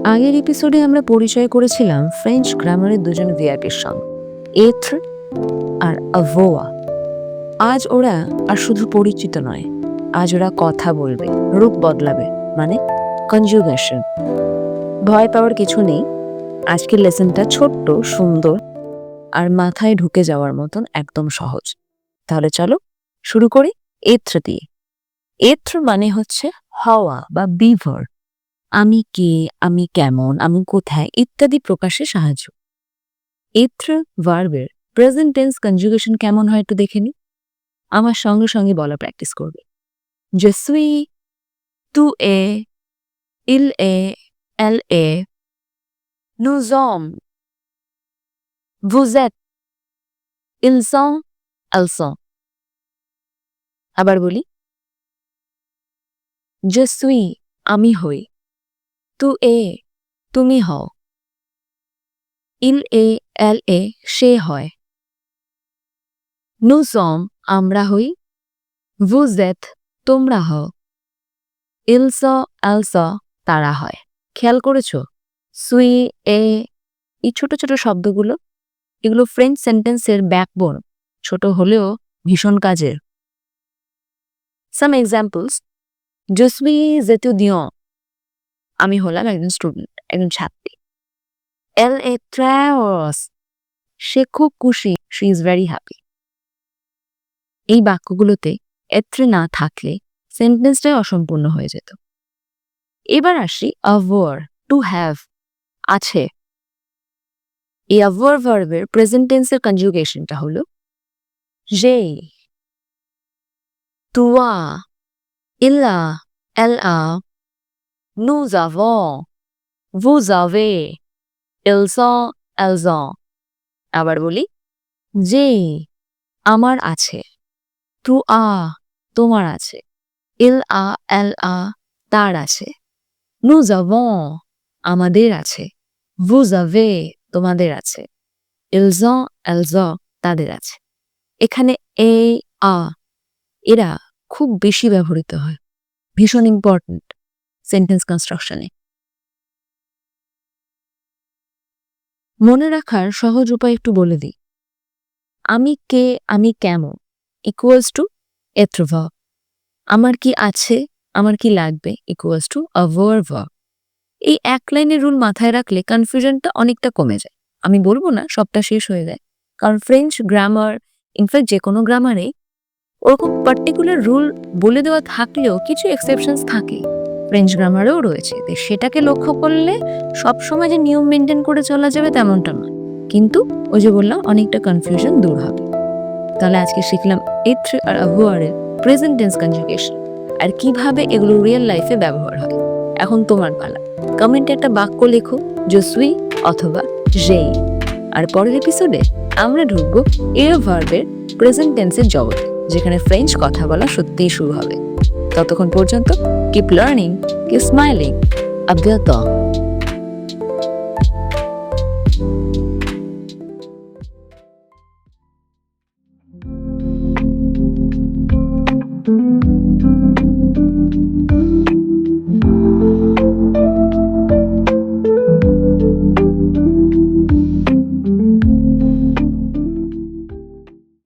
আগের এপিসোডে আমরা পরিচয় করেছিলাম ফ্রেঞ্চ গ্রামারের দুজন ভিআইপির সঙ্গে, এথ্র আর আভোয়া। আজ ওরা আর শুধু পরিচিত নয়, আজ ওরা কথা বলবে, রূপ বদলাবে, মানে কনজুগেশন। ভয় পাওয়ার কিছু নেই। আজকের লেসনটা ছোট্ট, সুন্দর আর মাথায় ঢুকে যাওয়ার মতন একদম সহজ। তাহলে চলো শুরু করি এথ্র দিয়ে। এথ্র মানে হচ্ছে হওয়া বা বিভার, আমি কে, আমি কেমন, আমি কোথায় ইত্যাদি প্রকাশে সাহায্য। এথ্র ভার্বের প্রেজেন্ট টেন্স কনজুগেশন কেমন হয় একটু দেখে নি। আমার সঙ্গে সঙ্গে বলা প্র্যাকটিস করবে। Je suis, tu es, il est, elle est, nous sommes, vous êtes, ils sont, elles sont। আবার বলি, Je suis, আমি হই, tu es, তুমি হও, il est, elle est, সে হয়, nous sommes, আমরা হই, vous êtes, তোমরা হও, ils sont, elles sont, তারা হয়। খেয়াল করেছো সুই, এ, এই ছোট ছোট শব্দগুলো, এগুলো ফ্রেঞ্চ সেন্টেন্সের ব্যাকবোন, ছোট হলেও ভীষণ কাজের। সাম এক্সাম্পলস, je suis étudiant, আমি হলাম একজন স্টুডেন্ট, একজন ছাত্রী। elle est très heureuse, সে খুব খুশি, she is very happy। এই বাক্যগুলোতে এত্রে না থাকলে সেন্টেন্সটাই অসম্পূর্ণ হয়ে যেত। এবার আসি avoir, টু হ্যাভ, আছে। এই avoir ভার্বের প্রেজেন্ট টেন্সের কনজুগেশনটা হলো j'ai, toi, il a, elle a, nous avons, vous avez, ils sont, elles ont। আবার বলি, j'ai, আমার আছে, tu as, তোমার আছে, il a, elle a, তার আছে, nous avons, আমাদের আছে, vous avez, তোমাদের আছে, ils ont, elles ont, তাদের আছে। এখানে এ, আ, এরা খুব বেশি ব্যবহৃত হয়, ভীষণ ইম্পর্ট্যান্ট সেন্টেন্স কনস্ট্রাকশনে। মনে রাখার সহজ উপায় একটু বলে দিই। আমি কে, আমি কেমন ইকুয়ালস টু এথ্র ভার্ব। আমার কি আছে, আমার কি লাগবে ইকুয়ালস টু avoir ভার্ব। এই এক লাইনের রুল মাথায় রাখলে কনফিউশনটা অনেকটা কমে যায়। আমি বলবো না সবটা শেষ হয়ে যায়, কারণ ফ্রেঞ্চ গ্রামার, ইনফ্যাক্ট যে কোনো গ্রামারে ওরকম পার্টিকুলার রুল বলে দেওয়া থাকলেও কিছু এক্সেপশনস থাকে, ফ্রেঞ্চ গ্রামারেও রয়েছে। সেটাকে লক্ষ্য করলে সবসময় যে নিয়ম মেনটেন করে চলা যাবে তেমনটা নয়, কিন্তু ওই যে বললাম অনেকটা কনফিউশন দূর হবে। তাহলে আজকে শিখলাম এথ্র আর avoir-এর প্রেজেন্ট টেন্স কনজুগেশন আর কিভাবে এগুলো রিয়েল লাইফে ব্যবহার হয়। এখন তোমার পালা, কমেন্টে একটা বাক্য লেখো, je suis অথবা j'ai। আর পরের এপিসোডে আমরা ঢুকবো এ ভার্বের প্রেজেন্ট টেন্সের জগতে, যেখানে ফ্রেঞ্চ কথা বলা সত্যিই শুরু হবে। ততক্ষণ পর্যন্ত কিপ লার্নিং, কিপ স্মাইলিং, আ বিentôt।